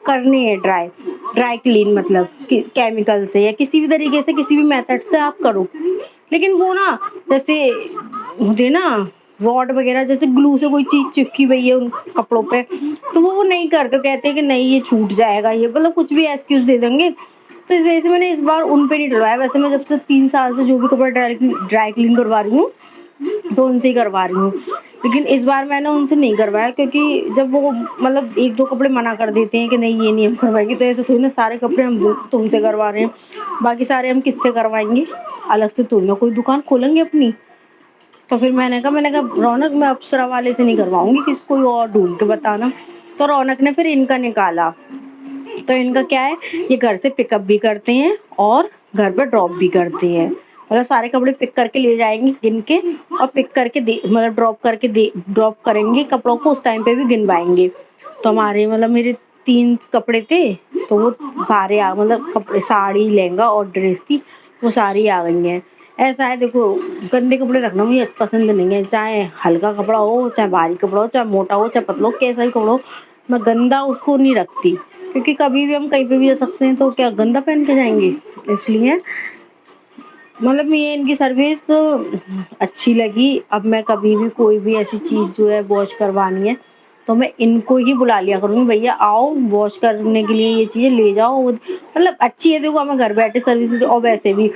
करने हैं ड्राई क्लीन, मतलब केमिकल से या किसी भी तरीके से किसी भी मेथड से आप करो। लेकिन वो ना जैसे होते ना रॉड वगैरह, जैसे ग्लू से कोई चीज चिपकी हुई है उन कपड़ों पे, तो वो नहीं करते, कहते हैं कि नहीं ये छूट जाएगा, ये मतलब कुछ भी एक्सक्यूज दे देंगे। तो इस वजह से मैंने इस बार उन पे नहीं डलवाया। वैसे मैं जब से 3 साल से जो भी कपड़े ड्राई क्लीन करवा रही हूँ तो उनसे ही करवा रही हूँ, लेकिन इस बार मैंने उनसे नहीं करवाया, क्योंकि जब वो मतलब 1-2 कपड़े मना कर देते हैं कि नहीं ये नहीं हम करवाएंगे, तो ऐसे थोड़ी ना सारे कपड़े हम तुमसे करवा रहे हैं, बाकी सारे हम किससे करवाएंगे, अलग से थोड़ी ना कोई दुकान खोलेंगे अपनी। तो फिर मैंने कहा रौनक मैं अप्सरा वाले से नहीं करवाऊंगी, किसी कोई और ढूंढ के बताना। तो रौनक ने फिर इनका निकाला। तो इनका क्या है, ये घर से पिकअप भी करते हैं और घर पर ड्रॉप भी करते हैं, मतलब सारे कपड़े पिक करके ले जाएंगे गिन के, और पिक करके मतलब ड्रॉप करेंगे कपड़ों को, उस टाइम पे भी गिनवाएंगे। तो हमारे मतलब मेरे 3 कपड़े थे, तो वो सारे मतलब कपड़े साड़ी लहंगा और ड्रेस थी, वो सारी आ गई हैं। ऐसा है देखो, गंदे कपड़े रखना मुझे पसंद नहीं है, चाहे हल्का कपड़ा हो चाहे भारी कपड़ा हो चाहे मोटा हो चाहे पतला हो, कैसा ही कपड़ा हो, मैं गंदा उसको नहीं रखती, क्योंकि कभी भी हम कहीं पे भी जा सकते हैं, तो क्या गंदा पहन के जाएंगे। इसलिए मतलब ये इनकी सर्विस अच्छी लगी। अब मैं कभी भी कोई भी ऐसी चीज़ जो है वॉश करवानी है तो मैं इनको ही बुला लिया करूँगी, भैया आओ वॉश करने के लिए ये चीज़ें ले जाओ, मतलब अच्छी है। देखो हमें घर बैठे सर्विस, और वैसे भी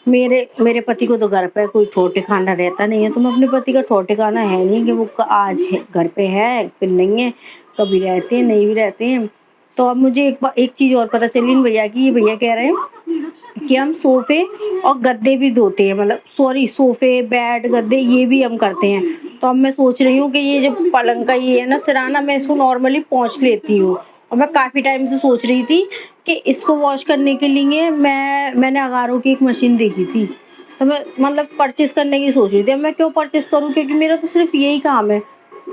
मेरे पति को तो घर पे कोई ठौर ठिकाना रहता नहीं है, तो मैं अपने पति का ठौर ठिकाना है नहीं कि वो आज है घर पे है फिर नहीं है, कभी रहते हैं नहीं भी रहते हैं। तो अब मुझे एक चीज़ और पता चली इन भैया की, ये भैया कह रहे हैं कि हम सोफ़े और गद्दे भी धोते हैं, मतलब सॉरी सोफ़े, बेड, गद्दे ये भी हम करते हैं। तो अब मैं सोच रही हूँ कि ये जो पलंग का ये है ना सिरहाना, मैं इसको नॉर्मली पोंछ लेती हूँ और मैं काफ़ी टाइम से सोच रही थी कि इसको वॉश करने के लिए मैंने अगारो की एक मशीन देखी थी। तो मैं मतलब परचेज़ करने की सोच रही थी। अब मैं क्यों परचेज़ करूँ, क्योंकि मेरा तो सिर्फ़ यही काम है।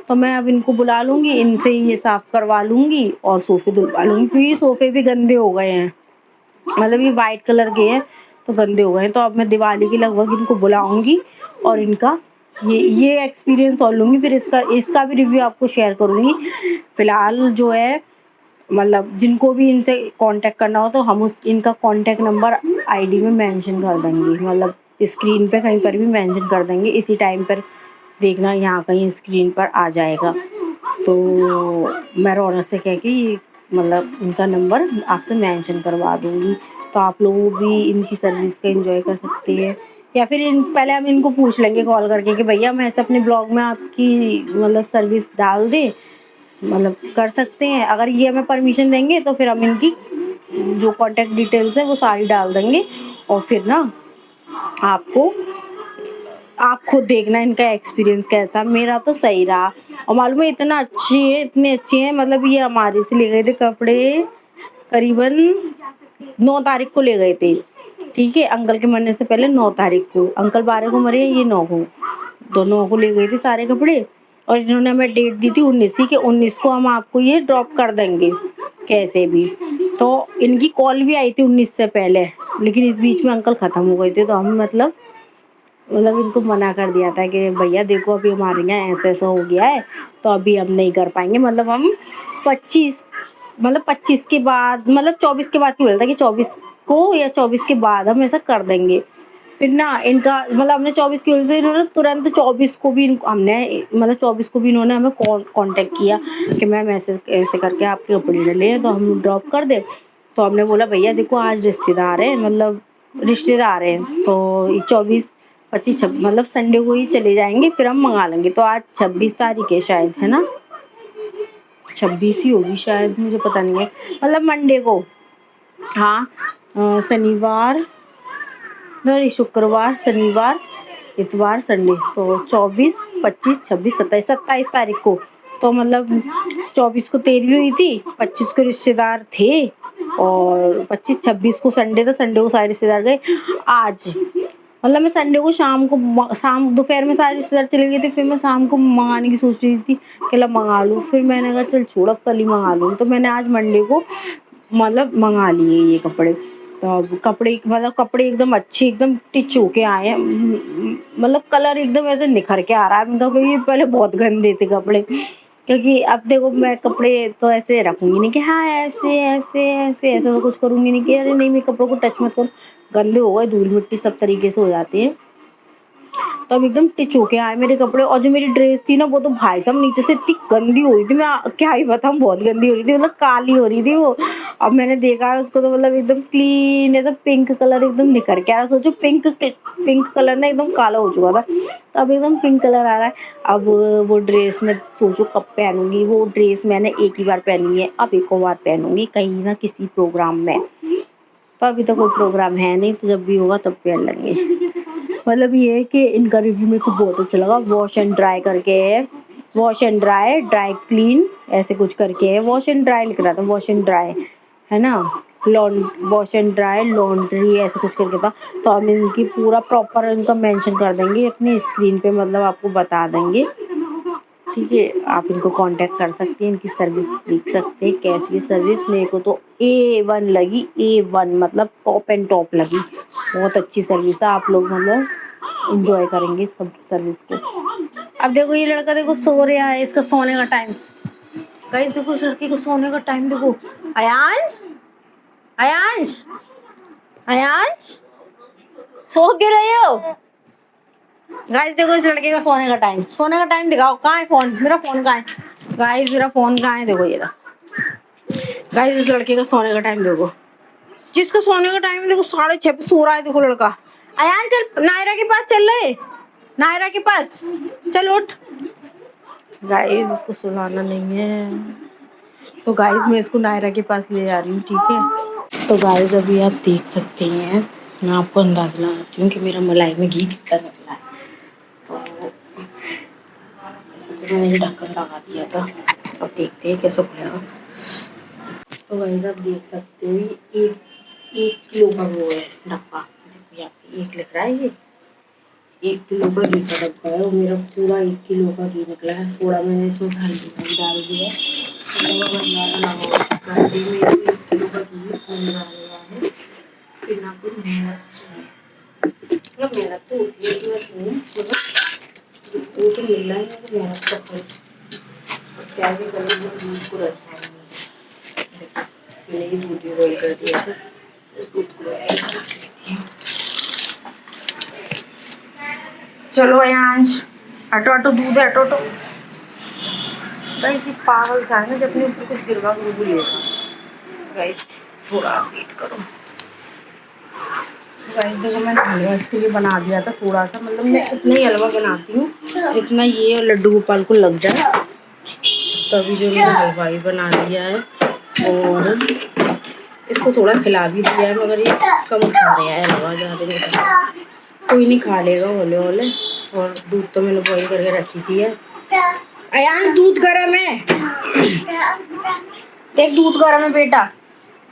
तो मैं अब इनको बुला लूँगी, इनसे ये साफ़ करवा लूँगी और सोफ़े धुलवा लूँगी, क्योंकि ये सोफ़े भी गंदे हो गए हैं। मतलब ये व्हाइट कलर के हैं तो गंदे हो गए हैं। तो अब मैं दिवाली के लगभग इनको बुलाऊँगी और इनका ये एक्सपीरियंस और लूँगी, फिर इसका इसका भी रिव्यू आपको शेयर करूँगी। फ़िलहाल जो है मतलब जिनको भी इनसे कांटेक्ट करना हो तो हम उस इनका कांटेक्ट नंबर आईडी में मेंशन कर देंगे, मतलब स्क्रीन पे कहीं पर भी मेंशन कर देंगे। इसी टाइम पर देखना यहाँ कहीं स्क्रीन पर आ जाएगा। तो मैं रौनक से कह के मतलब इनका नंबर आपसे मेंशन करवा दूँगी, तो आप लोग भी इनकी सर्विस का एंजॉय कर सकते हैं। या फिर इन पहले हम इनको पूछ लेंगे कॉल करके कि भैया हम ऐसे अपने ब्लॉग में आपकी मतलब सर्विस डाल दें, मतलब कर सकते हैं। अगर ये हमें परमिशन देंगे तो फिर हम इनकी जो कॉन्टैक्ट डिटेल्स है वो सारी डाल देंगे और फिर ना आपको आप खुद देखना इनका एक्सपीरियंस कैसा। मेरा तो सही रहा और मालूम है इतना अच्छी है, इतने अच्छे हैं, मतलब ये हमारे से ले गए थे कपड़े करीबन 9 तारीख को ले गए थे, ठीक है? अंकल के मरने से पहले 9 तारीख को, अंकल 12 को मरे, ये 9 को, तो 9 को ले गए थे सारे कपड़े और इन्होंने हमें डेट दी थी 19 की, कि 19 को हम आपको ये ड्रॉप कर देंगे कैसे भी। तो इनकी कॉल भी आई थी 19 से पहले, लेकिन इस बीच में अंकल ख़त्म हो गए थे, तो हम मतलब इनको मना कर दिया था कि भैया देखो अभी हमारे यहाँ ऐसा-ऐसा हो गया है, तो अभी हम नहीं कर पाएँगे। मतलब हम 25 मतलब 25 के बाद, मतलब 24 के बाद की बोला था कि 24 को या 24 के बाद हम ऐसा कर देंगे। फिर ना इनका मतलब हमने 24 की वजह से इन्होंने तुरंत 24 को भी हमने मतलब 24 को भी इन्होंने हमें कॉन्टैक्ट किया कि मैम ऐसे ऐसे करके आपके कपड़े डले हैं तो हम ड्रॉप कर दें। तो हमने बोला भैया देखो आज रिश्तेदार हैं, मतलब रिश्तेदार हैं, तो 24 25 मतलब संडे को ही चले जाएँगे, फिर हम मँगा लेंगे। तो आज 26 तारीख है शायद, है ना? 26 ही होगी शायद, मुझे पता नहीं है। मतलब मंडे को, हाँ, शनिवार नहीं, शुक्रवार, शनिवार, इतवार, संडे, तो 24, 25, 26, 27, 27 तारीख को। तो मतलब 24 को तेरहवीं हुई थी, 25 को रिश्तेदार थे और 25, 26 को संडे था, संडे को सारे रिश्तेदार गए। आज मतलब मैं संडे को शाम दोपहर में सारे रिश्तेदार चले गए थे, फिर मैं शाम को मँगाने की सोच रही थी कि ला मँगा लूँ, फिर मैंने कहा चल छोड़ अब कल ही मँगा लूँ। तो मैंने आज मंडे को मतलब मँगा लिए ये कपड़े। तो अब कपड़े एकदम अच्छे, एकदम टिच होके आए हैं। मतलब कलर एकदम ऐसे निखर के आ रहा है, मतलब कि ये पहले बहुत गंदे थे कपड़े। क्योंकि अब देखो मैं कपड़े तो ऐसे रखूँगी नहीं कि हाँ ऐसे तो कुछ करूँगी नहीं कि अरे नहीं मेरे कपड़ों को टच मत करो, गंदे हो गए, धूल मिट्टी सब तरीके से हो जाती है। तो अब एकदम टिच होके आए मेरे कपड़े, और जो मेरी ड्रेस थी ना वो तो भाई साहब नीचे से इतनी गंदी हो रही थी, मैं क्या ही बताऊँ, बहुत गंदी हो रही थी, मतलब काली हो रही थी वो। अब मैंने देखा उसको तो मतलब एकदम क्लीन, ऐसा पिंक कलर एकदम निखर के आ रहा, सोचो पिंक कलर ना एकदम काला हो चुका था, तो अब एकदम पिंक कलर आ रहा है। अब वो ड्रेस मैं सोचो कब पहनूंगी, वो ड्रेस मैंने एक ही बार पहनी है, अब एक और बार पहनूंगी कहीं ना किसी प्रोग्राम में। तो अभी तो कोई प्रोग्राम है नहीं, तो जब भी होगा तब पहन लेंगे। मतलब ये है कि इनका रिव्यू मेरे को बहुत अच्छा लगा। वॉश एंड ड्राई करके है, wash and dry, dry clean ऐसे कुछ करके है, वॉश एंड ड्राई लिख रहा था, वॉश एंड ड्राई है ना, वॉश एंड ड्राई लॉन्ड्री ऐसे कुछ करके था। तो हम इनकी पूरा प्रॉपर इनका मेंशन कर देंगे अपनी स्क्रीन पे, मतलब आपको बता देंगे, ठीक है? आप इनको कांटेक्ट कर सकते हैं, इनकी सर्विस देख सकते हैं कैसी है सर्विस। मेरे को तो A1 लगी, A1 मतलब टॉप एंड टॉप लगी, बहुत अच्छी सर्विस है। आप लोग मतलब एंजॉय करेंगे सब सर्विस को। अब देखो ये लड़का देखो सो रहा है, इसका सोने का टाइम, गाइस देखो इस लड़के को सोने का टाइम देखो। अयांश, अयांश, अयांश, सो क्यों रहे हो? गाइस देखो इस लड़के का सोने का टाइम दिखाओ, कहाँ है फोन, मेरा फोन कहाँ है? गाइस मेरा फोन कहाँ है, देखो ये रहा। गाइस इस लड़के का सोने का टाइम देखो, जिसका सोने का टाइम देखो 6:30 पे सो रहा है देखो लड़का। अयान चल नायरा के पास चल रहे, नायरा के पास चल उठ। गाइस इसको सुलाना नहीं है, तो गाइस मैं इसको नायरा के पास ले जा रही हूँ, ठीक है। तो गाइस अभी आप देख सकते हैं, मैं आपको अंदाज़ लगाती हूँ कि मेरा मलाई में घी कितना निकला है। तो ऐसे तो मैंने ढक्कन लगा दिया था, अब देखते हैं कैसे खुलेगा। तो गाइस आप देख सकते हो एक किलो का वो है डब्बा, देखो यहाँ पे 1 लिख रहा है, ये 1 किलो का घी का डब्बा है और मेरा पूरा 1 किलो का घी निकला है। थोड़ा मैंने इसमें हल्दी डाल दिया, घंटे में 1 किलो का घी बन रहा है बिना कोई मेहनत चाहिए। मतलब मेहनत तो होती है इसमें, मतलब वो तो मिलना ही है, तो मेहनत का फल क्या भी करें, दूध को रखना है। मैंने दूध भी बॉईल कर दिया था, इस दूध को ऐसा रख लेती हूँ। चलो अयांश, हटो हटो, दूध है, हटो हटो। गाइस ये पागल सा है ना, जब अपने ऊपर कुछ गिरवा गुरु भी लेगा। गाइस थोड़ा वेट करो। गाइस देखो मैंने हलवा इसके लिए बना दिया था थोड़ा सा, मतलब मैं इतना ही हलवा बनाती हूँ जितना ये लड्डू गोपाल को लग जाए। तभी जो मैंने हलवाई बना दिया है और इसको थोड़ा खिला भी दिया है, मगर ये कम खा रहा है हलवा, ज़्यादा नहीं खा रहा। कोई नहीं, खा लेगा होले होले। और दूध तो मैंने बॉईल करके रखी थी है। अयांश दूध गर्म है, देख दूध गर्म है बेटा।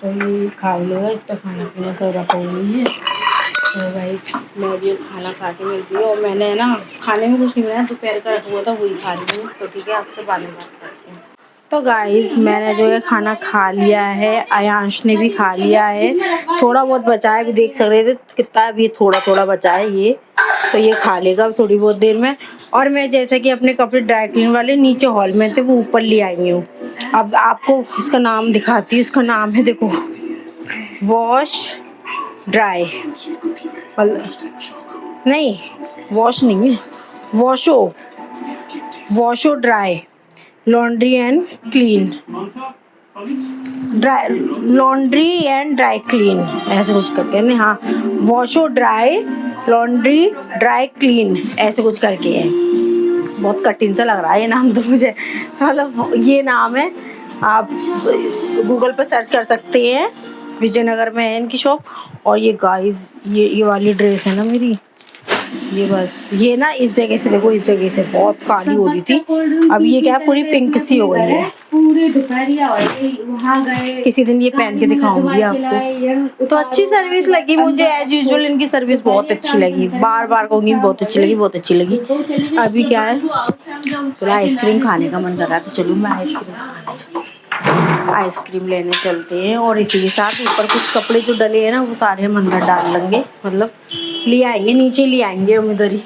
तो ये खा लेगा, इसका खाना पीना सब रखा हुई है। तो गाइस मैं अभी खाना खा के मिलती हूँ, और मैंने ना खाने में कुछ नहीं बनाया, दोपहर का रखा हुआ था वही खा रही हूँ। तो ठीक है, आपसे बाद में बात करते हैं। तो गाइस मैंने जो है खाना खा लिया है, अयांश ने भी खा लिया है, थोड़ा बहुत बचा है, भी देख सक रहे थे कितना भी थोड़ा थोड़ा बचा है ये। तो ये खा लेगा थोड़ी बहुत देर में। और मैं जैसे कि अपने कपड़े ड्राई क्लीन वाले नीचे हॉल में थे, वो ऊपर ले आई हूँ। अब आपको इसका नाम दिखाती हूँ, इसका नाम है देखो, वॉश ड्राई, नहीं वॉश नहीं है, Washo dry laundry and clean, dry laundry and dry clean, ऐसे कुछ करके नहीं, हाँ Washo dry laundry dry clean ऐसे कुछ करके है। बहुत कठिन सा लग रहा है ये नाम तो मुझे, मतलब ये नाम है, आप गूगल पर सर्च कर सकते हैं। विजयनगर में है इनकी शॉप। और ये गाइस ये वाली ड्रेस है ना मेरी, ये बस ये ना इस जगह से देखो, इस जगह से बहुत काली हो रही थी, अब ये क्या पूरी पिंक सी हो गई है। पूरे दोपहरिया वहाँ गए, किसी दिन ये पहन के दिखाऊंगी आपको। तो अच्छी सर्विस लगी मुझे, एज यूजुअल इनकी सर्विस बहुत अच्छी लगी, बार बार कहूँगी बहुत अच्छी लगी, बहुत अच्छी लगी। अभी क्या है, थोड़ा आइसक्रीम खाने का मन कर रहा है, तो चलो मैं आइसक्रीम लेने चलते हैं। और इसी के साथ ऊपर कुछ कपड़े जो डले हैं ना, वो सारे हम अंदर डाल लेंगे, मतलब ले आएंगे, नीचे ले आएंगे हम इधर ही।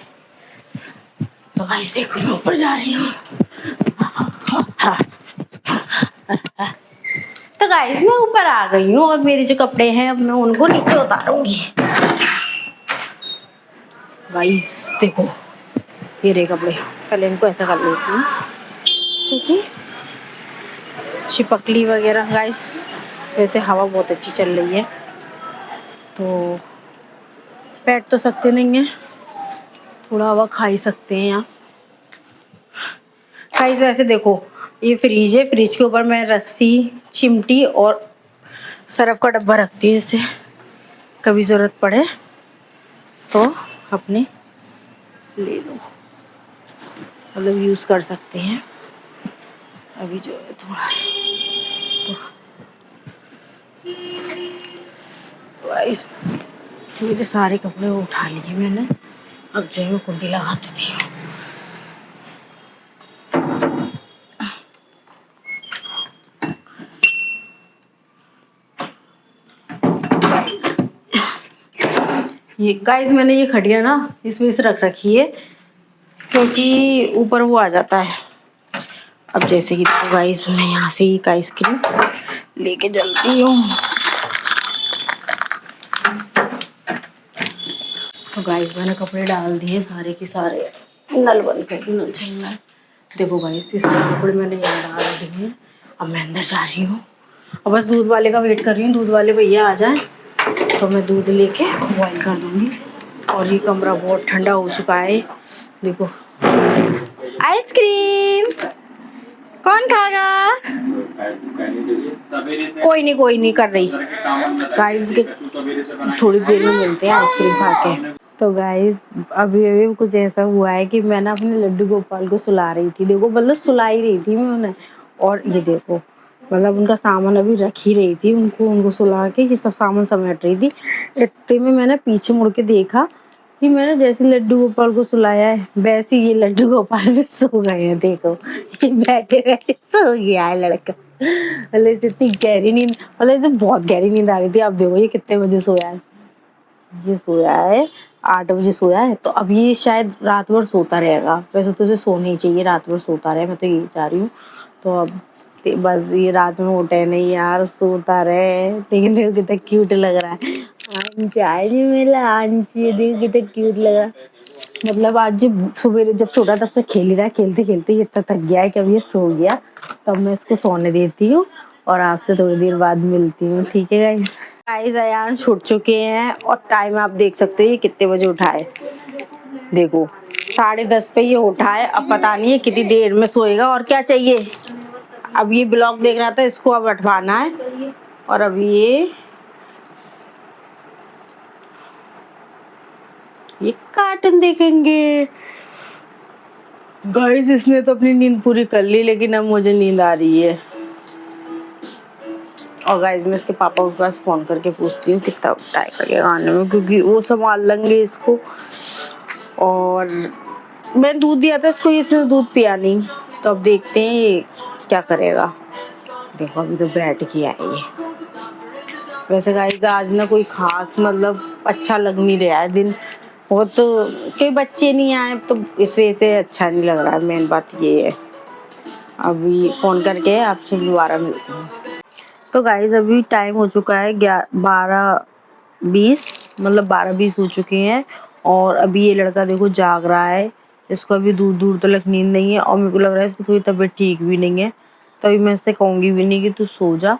तो गाइस देखो मैं ऊपर जा रही हूँ। तो गाइस मैं ऊपर आ गई हूँ, और मेरे जो कपड़े हैं अब मैं उनको नीचे उतारूंगी। गाइस देखो ये रहे कपड़े, पहले इनको ऐसा कर लेती हूँ, ठीक है। चिपकली वगैरह गाइस, वैसे हवा बहुत अच्छी चल रही है, तो बैठ तो सकते नहीं है, थोड़ा हवा खा ही सकते हैं यहाँ। गाइस वैसे देखो ये फ्रिज है, फ्रिज के ऊपर मैं रस्सी, चिमटी और सरफ का डब्बा रखती हूँ, जैसे कभी ज़रूरत पड़े तो अपने ले लो, मतलब यूज़ कर सकते हैं। अभी जो है थोड़ा तो गाइस मेरे सारे कपड़े उठा लिए मैंने, अब जो है मैं कुंडी लगा देती हूँ। ये गाइस मैंने ये खटिया ना इस वजह से रख रखी है क्योंकि ऊपर वो आ जाता है। अब जैसे कि देखो गाइस मैं यहाँ से एक आइसक्रीम लेके चलती हूँ। तो गाइस मैंने कपड़े डाल दिए सारे के सारे, नल बंद कर, नल चल रहा है। देखो गाइस इसके कपड़े मैंने यहाँ डाल दिए, अब मैं अंदर जा रही हूँ। अब बस दूध वाले का वेट कर रही हूँ, दूध वाले भैया आ जाएं तो मैं दूध लेके बॉईल कर दूँगी। और ये कमरा बहुत ठंडा हो चुका है, देखो आइसक्रीम कौन खाएगा? कोई नहीं कर रही। गाइस थोड़ी देर में मिलते हैं आइसक्रीम खा के। तो गाइस अभी अभी कुछ ऐसा हुआ है कि मैं ना अपने लड्डू गोपाल को सुला रही थी। देखो मतलब सुला ही रही थी मैं उन्हें, और ये देखो मतलब उनका सामान अभी रख ही रही थी, उनको सुला के ये सब सामान समेट रही थी। इतने में मैंने पीछे मुड़ के देखा कि मैंने जैसे लड्डू गोपाल को सुलाया है वैसे ये लड्डू गोपाल भी सो गए हैं। देखो ये बैठे बैठे सो गया है लड़का। मतलब इसे इतनी गहरी नींद, मतलब इसे बहुत गहरी नींद आ रही थी। आप देखो ये कितने बजे सोया है। ये सोया है 8 बजे सोया है, तो अब ये शायद रात भर सोता रहेगा। वैसे तो उसे सोना ही चाहिए, रात भर सोता रहे, मैं तो यही चाह रही हूँ। तो अब बस ये रात में उठे नहीं यार, सोता रहे। लेकिन देखो कितना क्यूट लग रहा है। आज मेरा आंची देखो कितना क्यूट लग रहा है। मतलब आज सुबह जब छोटा तब से खेल ही रहा है, खेलते खेलते ये इतना थक गया है कि अब ये सो गया। तब मैं इसको सोने देती हूँ और आपसे थोड़ी देर बाद मिलती हूँ, ठीक है गाइस। गाइस अयान छूट चुके हैं और टाइम आप देख सकते हो ये कितने बजे उठा है। देखो 10:30 पे ये उठा है। अब पता नहीं है कितनी देर में सोएगा और क्या चाहिए। अब ये ब्लॉग देख रहा था, इसको अब उठवाना है। और अब ये कार्टून देखेंगे। गाइस इसने तो अपनी नींद पूरी कर ली, लेकिन अब मुझे नींद आ रही है। और गाइस मैं इसके पापा के पास फोन करके पूछती हूँ कितना टाइम लगेगा आने में, क्योंकि वो संभाल लेंगे इसको। और मैं दूध दिया था इसको, इसने दूध पिया नहीं, तो अब देखते हैं ये क्या करेगा। देखो अभी तो बैठ गया है ये। वैसे गाइस आज ना कोई खास मतलब अच्छा लग नहीं रहा है दिन। वो तो कोई बच्चे नहीं आए तो इस वजह से अच्छा नहीं लग रहा है, मेन बात ये है। अभी फोन करके आपसे दोबारा मिलती हूँ। तो गाइस अभी टाइम हो चुका है 12:20, मतलब 12:20 हो चुके हैं। और अभी ये लड़का देखो जाग रहा है। इसको अभी दूर दूर तक नींद नहीं है और मेरे को लग रहा है इसकी थोड़ी तबीयत ठीक भी नहीं है। तभी मैं इससे कहूँगी भी नहीं कि तू सो जा,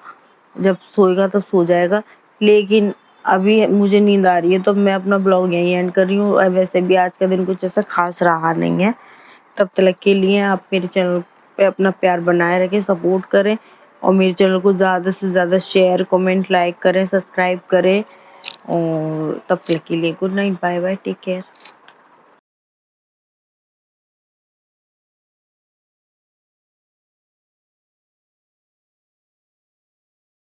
जब सोएगा तब सो जाएगा। लेकिन अभी मुझे नींद आ रही है, तो मैं अपना ब्लॉग यहीं एंड कर रही हूँ। और वैसे भी आज का दिन कुछ ऐसा खास रहा नहीं है। तब तक के लिए आप मेरे चैनल पे अपना प्यार बनाए रखें, सपोर्ट करें और मेरे चैनल को ज़्यादा से ज़्यादा शेयर, कमेंट, लाइक करें, सब्सक्राइब करें। और तब तक के लिए good night, bye bye, take care.